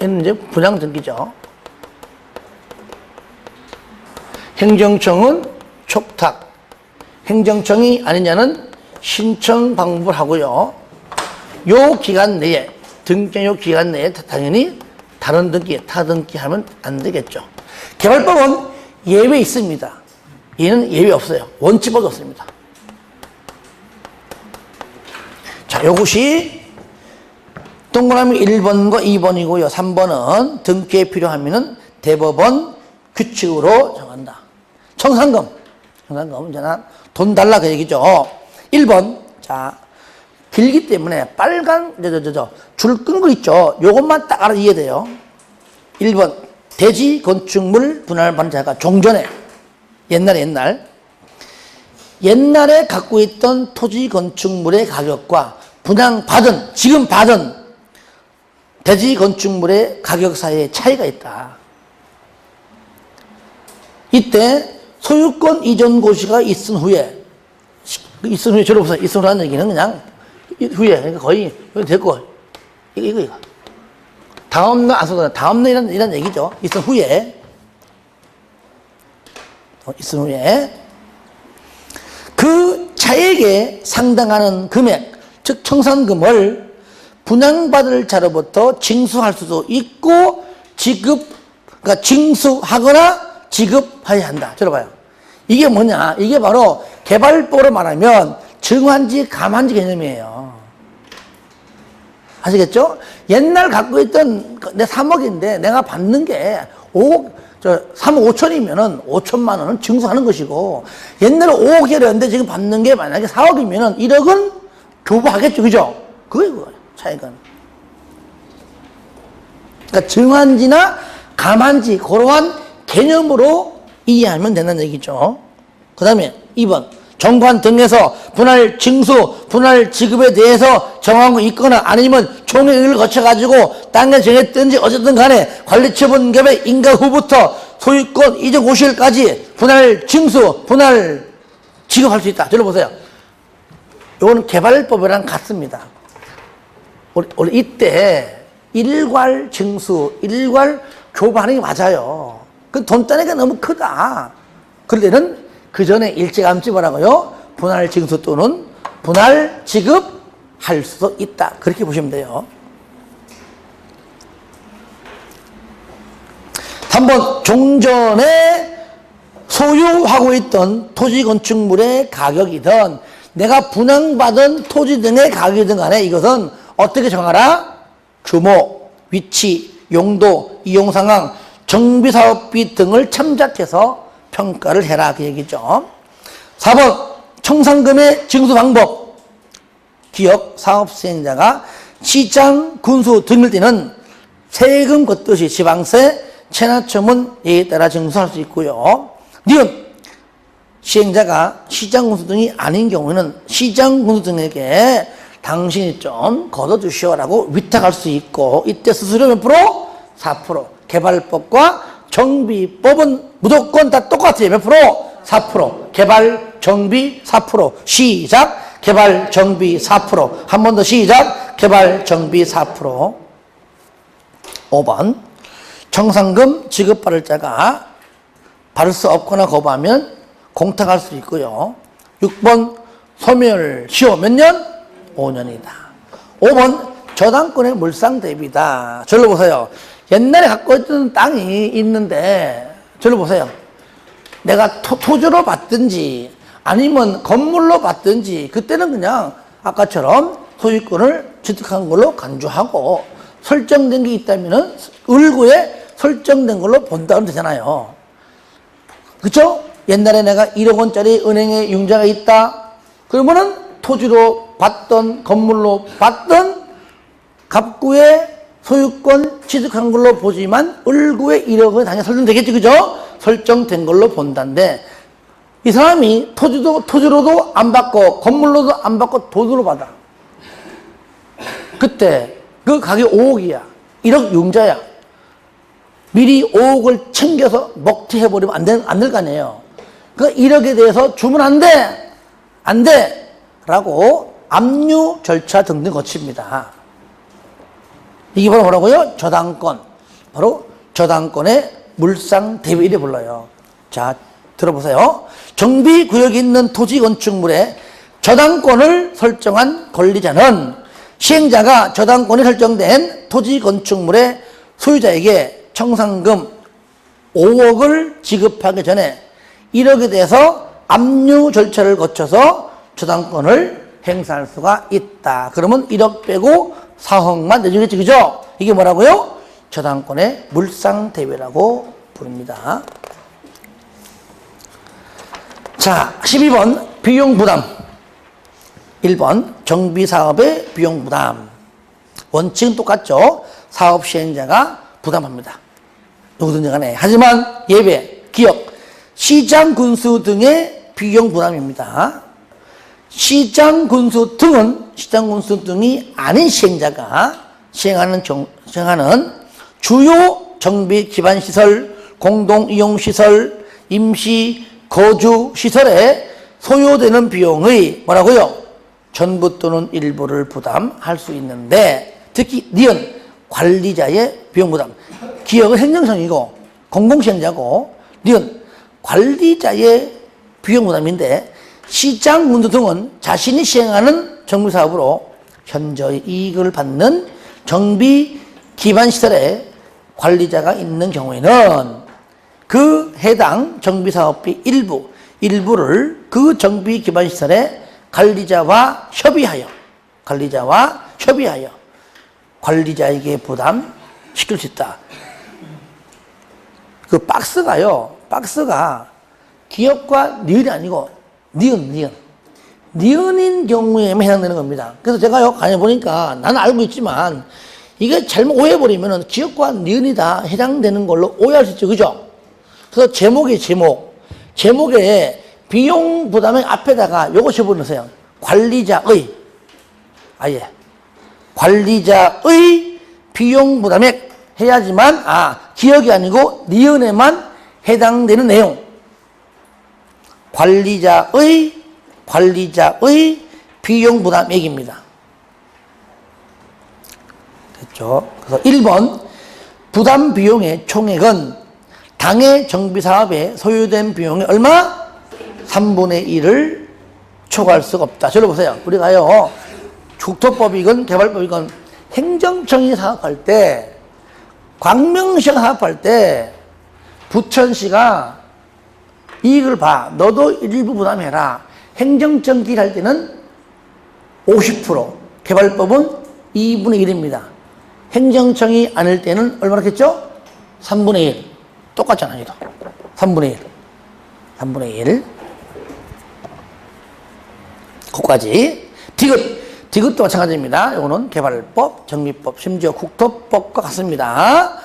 얘는 이제 분양 등기죠. 행정청은 촉탁. 행정청이 아니냐는 신청 방법을 하고요. 요 기간 내에, 등기요 기간 내에 당연히 다른 등기, 타 등기 하면 안 되겠죠. 개발법은 예외 있습니다. 얘는 예외 없어요. 원칙밖에 없습니다. 자, 요것이 동그라미 1번과 2번이고요. 3번은 등기에 필요하면은 대법원 규칙으로 정한다. 청산금. 청산금, 이제 돈 달라 그 얘기죠. 1번. 자, 길기 때문에 빨간, 줄 끈 거 있죠. 요것만 딱 알아 이해돼요. 1번. 대지 건축물 분할받는 자가 종전에, 옛날에 갖고 있던 토지 건축물의 가격과 분양받은, 지금 받은 대지 건축물의 가격 사이에 차이가 있다. 이때 소유권 이전 고시가 있은 후에 저를 보세요. 있은 후라는 얘기는 그냥 후에, 그러니까 거의 됐고, 이거. 다음날 안 써도 다음날 이란 얘기죠. 있은 후에. 있은 후에. 그 차액에 상당하는 금액, 즉 청산금을 분양받을 자로부터 징수할 수도 있고 그러니까 징수하거나 지급해야 한다. 들어봐요. 이게 뭐냐? 이게 바로 개발법으로 말하면 증환지, 감환지 개념이에요. 아시겠죠? 옛날 갖고 있던 내 3억인데 내가 받는 게 3억 5천이면은 5천만 원은 징수하는 것이고 옛날에 5억이었는데 지금 받는 게 만약에 4억이면은 1억은 교부하겠죠. 그죠? 그거예요. 차이가. 그러니까 증환지나 감환지 그러한 개념으로 이해하면 된다는 얘기죠. 그 다음에 2번. 정관 등에서 분할 징수, 분할 지급에 대해서 정한 거 있거나 아니면 총회의를 거쳐가지고 땅에 정했든지 어쨌든 간에 관리처분급의 인가 후부터 소유권 이전 고시일까지 분할 징수, 분할 지급할 수 있다. 들어보세요. 이거는 개발법이랑 같습니다. 우리 이때 일괄 징수, 일괄 교부하는 게 맞아요. 그 돈 따내기가 너무 크다. 그럴 때는 그 전에 일찌감치 뭐라고요? 분할 징수 또는 분할 지급할 수도 있다. 그렇게 보시면 돼요. 3번, 종전에 소유하고 있던 토지 건축물의 가격이든 내가 분양받은 토지 등의 가격이든 간에 이것은 어떻게 정하라? 규모, 위치, 용도, 이용 상황, 정비사업비 등을 참작해서 평가를 해라. 그 얘기죠. 4번, 청산금의 징수 방법. 기업, 사업 수행자가 시장, 군수 등일 때는 세금 걷듯이 지방세, 체납처분 예에 따라 징수할 수 있고요. 니은, 시행자가 시장, 군수 등이 아닌 경우에는 시장, 군수 등에게 당신이 좀 걷어주시오라고 위탁할 수 있고 이때 수수료 몇 프로? 4%. 개발법과 정비법은 무조건 다 똑같아요. 몇 프로? 4%. 개발, 정비 4%. 시작. 개발, 정비 4%. 한 번 더 시작. 개발, 정비 4%. 5번. 청산금 지급받을 자가 받을 수 없거나 거부하면 공탁할 수 있고요. 6번. 소멸시효 몇 년? 5년이다. 5번. 저당권의 물상 대비다. 저를 보세요. 옛날에 갖고 있던 땅이 있는데 저를 보세요. 내가 토지로 받든지 아니면 건물로 받든지 그때는 그냥 아까처럼 소유권을 취득한 걸로 간주하고 설정된 게 있다면은 을구에 설정된 걸로 본다 하면 되잖아요. 그쵸? 옛날에 내가 1억 원짜리 은행에 융자가 있다. 그러면은 토지로 받던 건물로 받던 갑구에 소유권 취득한 걸로 보지만 을구에 1억 원이 당연히 설정되겠지. 그죠? 설정된 걸로 본다는데 이 사람이 토지로도 안 받고 건물로도 안 받고 돈으로 받아. 그때 그 가격이 5억이야. 1억 융자야. 미리 5억을 챙겨서 먹튀해버리면 안 될 거 아니에요. 그 1억에 대해서 주면 안 돼! 안 돼! 라고 압류 절차 등등 거칩니다. 이게 바로 뭐라고요? 저당권. 바로 저당권의 물상대비를 불러요. 자, 들어보세요. 정비구역에 있는 토지 건축물에 저당권을 설정한 권리자는 시행자가 저당권이 설정된 토지 건축물의 소유자에게 청산금 5억을 지급하기 전에 1억에 대해서 압류 절차를 거쳐서 저당권을 행사할 수가 있다. 그러면 1억 빼고 4억만 내주겠지. 그죠? 이게 뭐라고요? 저당권의 물상대비라고 부릅니다. 자, 12번 비용부담. 1번 정비사업의 비용부담. 원칙은 똑같죠. 사업 시행자가 부담합니다. 누구든지 간에. 하지만 예배, 기업, 시장 군수 등의 비용부담입니다. 시장 군수 등이 아닌 시행자가 시행하는 주요 정비 기반 시설, 공동 이용 시설, 임시 거주 시설에 소요되는 비용의 뭐라고요? 전부 또는 일부를 부담할 수 있는데 특히 니은 관리자의 비용 부담. 기업은 행정성이고 공공시행자고 니은 관리자의 비용 부담인데 시장 군수 등은 자신이 시행하는 정비사업으로 현저히 이익을 받는 정비 기반 시설에 관리자가 있는 경우에는 그 해당 정비사업비 일부를 그 정비 기반 시설에 관리자와 협의하여 관리자에게 부담시킬 수 있다. 그 박스가 기업과 니은이 아니고 니은인 경우에만 해당되는 겁니다. 그래서 제가요, 가만히 보니까 나는 알고 있지만 이게 잘못 오해해버리면 기업과 니은이 다 해당되는 걸로 오해할 수 있죠. 그죠? 그래서 제목에 비용 부담의 앞에다가 요거 집어넣으세요. 관리자의 비용 부담액 해야지만 기억이 아니고 니은에만 해당되는 내용. 관리자의 비용 부담액입니다. 됐죠? 그래서 1번 부담 비용의 총액은 당해 정비사업에 소요된 비용이 얼마? 3분의 1을 초과할 수가 없다. 저를 보세요. 우리가요, 국토법이건 개발법이건 행정청이 사업할 때, 광명시가 사업할 때, 부천시가 이익을 봐. 너도 일부 부담해라. 행정청 딜할 때는 50%, 개발법은 2분의 1입니다. 행정청이 아닐 때는 얼마나 했죠? 3분의 1. 똑같잖아요. 3분의 1. 거기까지. 디귿도 마찬가지입니다. 이거는 개발법, 정비법, 심지어 국토법과 같습니다.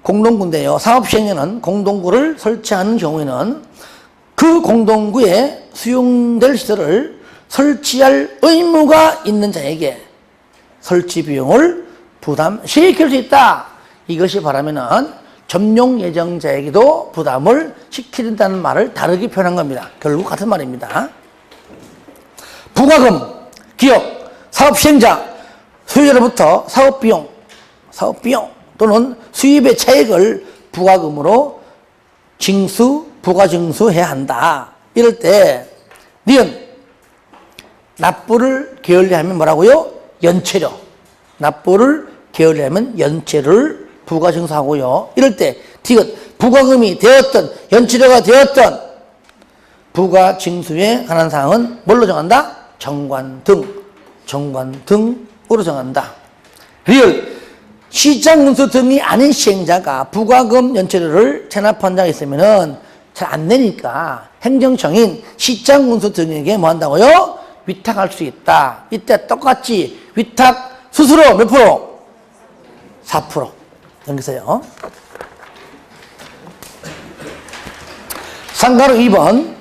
공동구인데요. 사업시행에는 공동구를 설치하는 경우에는 그 공동구에 수용될 시설을 설치할 의무가 있는 자에게 설치 비용을 부담시킬 수 있다. 이것이 바라면은 점용 예정자에게도 부담을 시킨다는 말을 다르게 표현한 겁니다. 결국 같은 말입니다. 부가금, 기업, 사업 시행자, 소유자로부터 사업비용 또는 수입의 차액을 부가금으로 부가징수해야 한다. 이럴 때 니은 납부를 게을리하면 뭐라고요? 연체료. 납부를 게을리하면 연체를 부가징수하고요. 이럴 때 디귿 부가금이 되었던 연체료가 되었던 부가징수에 관한 사항은 뭘로 정한다? 정관 등 정한다. 리얼 시장문서 등이 아닌 시행자가 부과금 연체료를 체납한 자가 있으면은 잘 안 되니까 행정청인 시장문서 등에게 뭐 한다고요? 위탁할 수 있다. 이때 똑같이 위탁 수수료 몇 프로? 4%. 넘기세요. 상가로 2번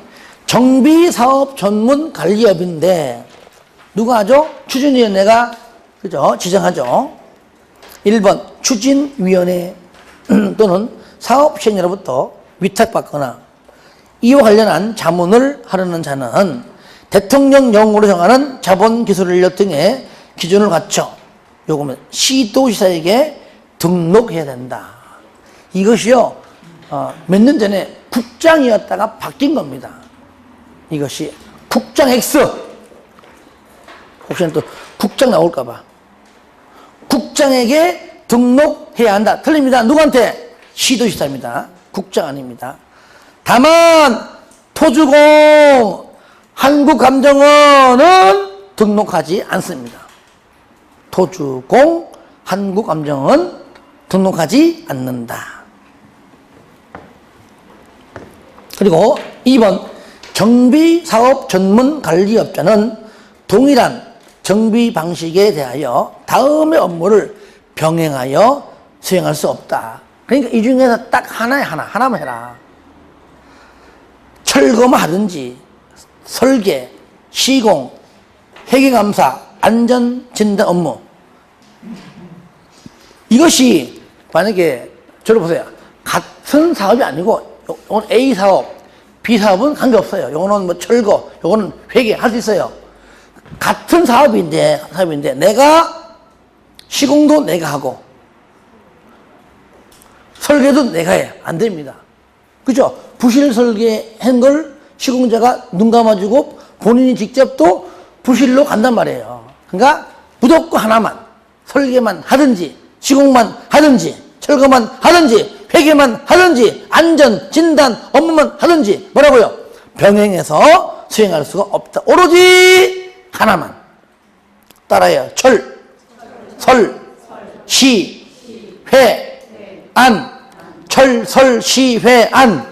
정비사업 전문관리업인데 누가 하죠? 추진위원회가 그죠? 지정하죠. 1번 추진위원회 또는 사업시행자로부터 위탁받거나 이와 관련한 자문을 하려는 자는 대통령령으로 정하는 자본기술인력 등의 기준을 갖춰 요거는 시도지사에게 등록해야 된다. 이것이요 몇 년 전에 국장이었다가 바뀐 겁니다. 이것이 국장 X 혹시나 또 국장 나올까봐 국장에게 등록해야 한다. 틀립니다. 누구한테? 시도지사입니다. 국장 아닙니다. 다만 토주공 한국감정원은 등록하지 않습니다. 토주공 한국감정원 등록하지 않는다. 그리고 2번 정비사업 전문관리업자는 동일한 정비 방식에 대하여 다음의 업무를 병행하여 수행할 수 없다. 그러니까 이 중에서 딱 하나만 해라. 철거만 하든지 설계, 시공, 회계감사, 안전진단 업무 이것이 만약에 저를 보세요. 같은 사업이 아니고 이건 A 사업, B 사업은 관계없어요. 이거는 뭐 철거, 이거는 회계 할 수 있어요. 같은 사업인데 내가 시공도 내가 하고 설계도 내가 해. 안 됩니다. 그죠? 부실 설계한 걸 시공자가 눈 감아주고 본인이 직접 또 부실로 간단 말이에요. 그러니까 무조건 하나만 설계만 하든지 시공만 하든지 철거만 하든지 회계만 하든지 안전 진단 업무만 하든지 뭐라고요? 병행해서 수행할 수가 없다. 오로지 하나만 따라해요. 철, 설, 시, 회, 안. 철, 설, 시, 회, 안.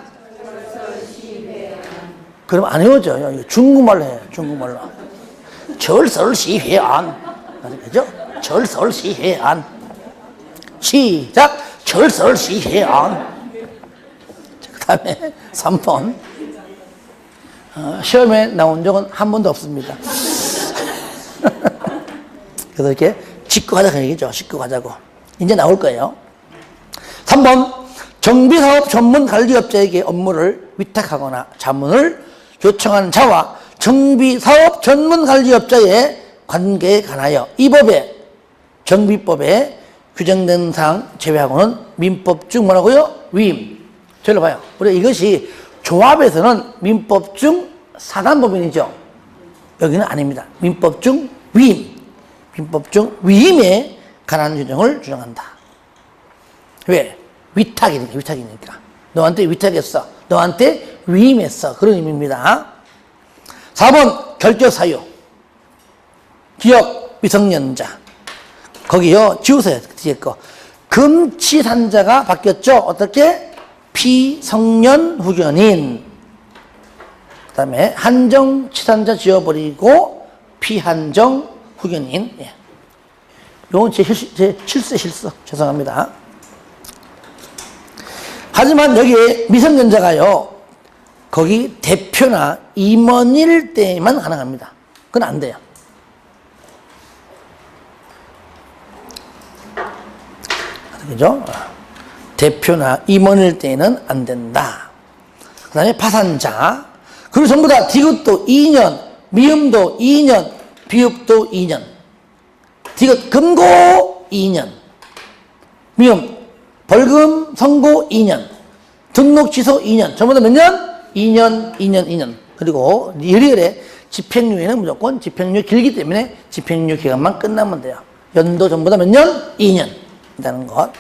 그럼 안 외워져요. 중국말로 해요. 중국말로. 철, 설, 시, 회, 안. 그죠? 철, 설, 시, 회, 안. 시작. 철, 설, 시, 회, 안. 그 다음에 3번. 시험에 나온 적은 한 번도 없습니다. 그래서 이렇게 짚고 가자고 얘기죠. 짚고 가자고. 이제 나올 거예요. 3번. 정비사업 전문관리업자에게 업무를 위탁하거나 자문을 요청하는 자와 정비사업 전문관리업자의 관계에 관하여 이 법에 정비법에 규정된 사항 제외하고는 민법 중 뭐라고요? 위임. 저를 봐요. 우리 이것이 조합에서는 민법 중 사단법인이죠. 여기는 아닙니다. 민법 중 위임. 민법 중 위임에 관한 규정을 주장한다. 왜? 위탁이니까. 너한테 위탁했어. 너한테 위임했어. 그런 의미입니다. 4번 결제사유. 기업 미성년자. 거기요. 지우세요. 뒤에 거. 금치산자가 바뀌었죠. 어떻게? 피성년 후견인. 그 다음에 한정치산자 지워버리고 피한정 후견인. 예. 요건 제 실수. 죄송합니다. 하지만 여기에 미성년자가요, 거기 대표나 임원일 때만 가능합니다. 그건 안 돼요. 그죠? 대표나 임원일 때는 안 된다. 그 다음에 파산자. 그리고 전부 다 디귿도 2년, 미음도 2년, 비읍도 2년. 디귿 금고 2년. 미음 벌금 선고 2년. 등록 취소 2년. 전부 다 몇 년? 2년. 그리고 일일에 집행유예는 무조건 집행유예 길기 때문에 집행유예 기간만 끝나면 돼요. 연도 전부 다 몇 년? 2년. 이라는 것.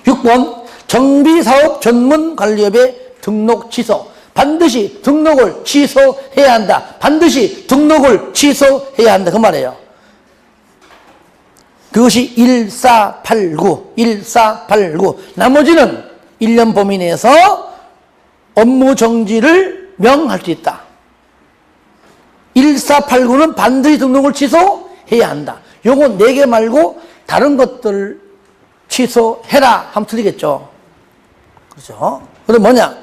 6번 정비사업 전문관리업의 등록 취소. 반드시 등록을 취소해야 한다. 반드시 등록을 취소해야 한다. 그 말이에요. 그것이 1489. 나머지는 1년 범위 내에서 업무 정지를 명할 수 있다. 1489는 반드시 등록을 취소해야 한다. 요거 4개 말고 다른 것들 취소해라 하면 틀리겠죠. 그렇죠? 그럼 뭐냐?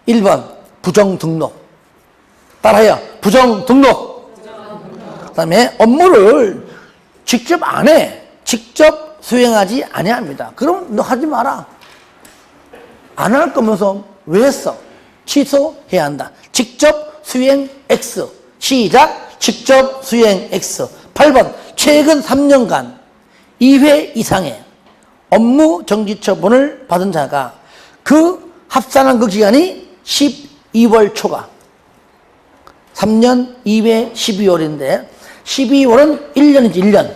1번 부정 등록. 따라해요. 부정 등록. 그 다음에 업무를 직접 안 해. 직접 수행하지 아니합니다. 그럼 너 하지 마라. 안 할 거면서 왜 했어? 취소해야 한다. 직접 수행 X. 시작. 직접 수행 X. 8번 최근 3년간 2회 이상의 업무 정지 처분을 받은 자가 그 합산한 그 기간이 12월 초가 3년 2회 12월인데 12월은 1년이지 1년.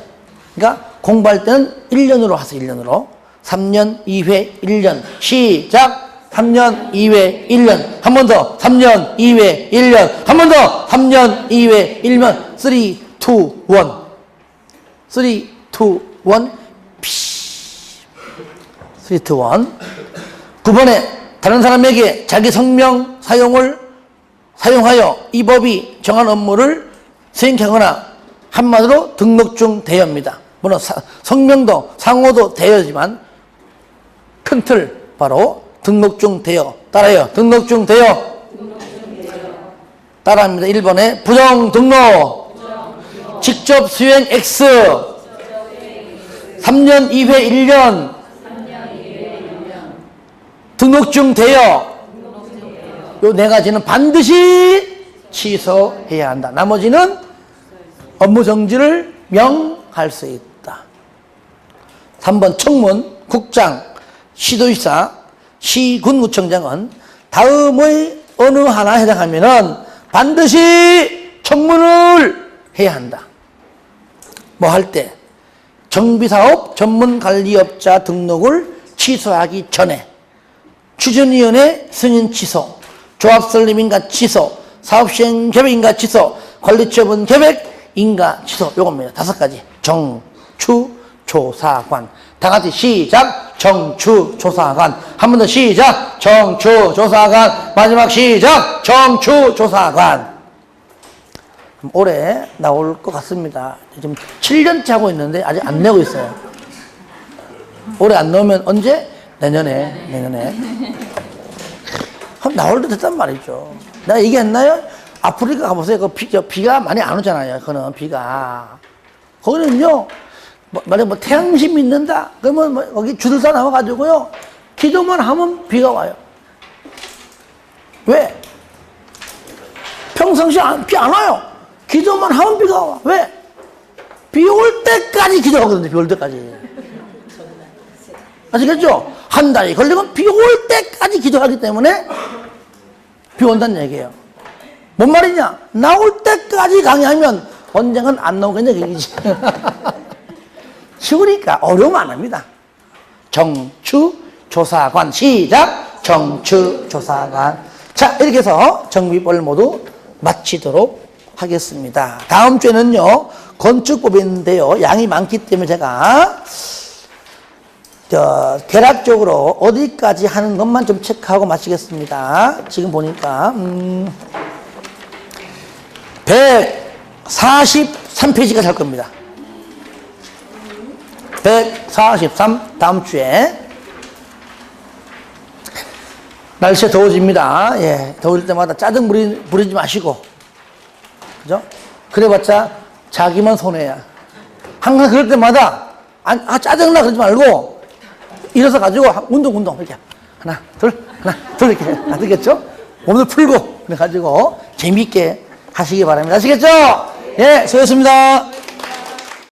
그러니까 공부할 때는 1년으로 하세요. 1년으로. 3년 2회 1년. 시작. 3년 2회 1년. 한 번 더. 3년 2회 1년. 한 번 더. 3년 2회 1년. 3, 2, 1. 3, 2, 1. 3, 2, 1. 9번에 다른 사람에게 자기 성명 사용하여 이 법이 정한 업무를 수행하거나 한마디로 등록 중 대여입니다. 물론 성명도 상호도 대여지만 큰 틀 바로 등록 중 대여. 따라해요. 등록 중 대여. 따라합니다. 1번에 부정 등록. 직접 수행 X. 3년 2회 1년. 등록 중 대여. 요 4가지는 반드시 취소해야 한다. 나머지는 업무 정지를 명할 수 있다. 3번 청문, 국장, 시도지사, 시군구청장은 다음의 어느 하나 해당하면은 반드시 청문을 해야 한다. 뭐 할 때? 정비사업 전문관리업자 등록을 취소하기 전에 추진위원회 승인 취소, 조합설립인가 취소, 사업시행 계획인가 취소, 관리처분 계획 인가 취소. 요겁니다. 5가지. 정추조사관. 다 같이 시작. 정추조사관. 한 번 더 시작. 정추조사관. 마지막 시작. 정추조사관. 올해 나올 것 같습니다. 지금 7년째 하고 있는데 아직 안 내고 있어요. 올해 안 넣으면 언제? 내년에. 나올 때 됐단 말이죠. 내가 얘기했나요? 아프리카 가보세요. 비가 많이 안 오잖아요. 그거는 비가. 거기는요, 만약 태양시 믿는다? 그러면 거기 주들사 나와가지고요, 기도만 하면 비가 와요. 왜? 평상시에 비 안 와요. 기도만 하면 비가 와. 왜? 비 올 때까지 기도하거든요. 비 올 때까지. 아시겠죠? 한 달이 걸리면 비 올 때까지 기도하기 때문에 비 온다는 얘기예요. 뭔 말이냐? 나올 때까지 강의하면 언젠간 안 나오겠냐, 얘기지. 쉬우니까 어려움 안 합니다. 정추조사관. 시작. 정추조사관. 자, 이렇게 해서 정비법을 모두 마치도록 하겠습니다. 다음 주에는요, 건축법인데요, 양이 많기 때문에 제가 개략적으로 어디까지 하는 것만 좀 체크하고 마치겠습니다. 지금 보니까 143페이지까지 할 겁니다. 143 다음 주에. 날씨가 더워집니다. 예, 더울 때마다 짜증 부리지 마시고, 그죠? 그래봤자 자기만 손해야. 항상 그럴 때마다 짜증나 그러지 말고 일어서 가지고 운동 이렇게 하나 둘 이렇게 되겠죠? 몸을 풀고 그래가지고 재미있게 하시기 바랍니다. 아시겠죠? 예, 수고했습니다.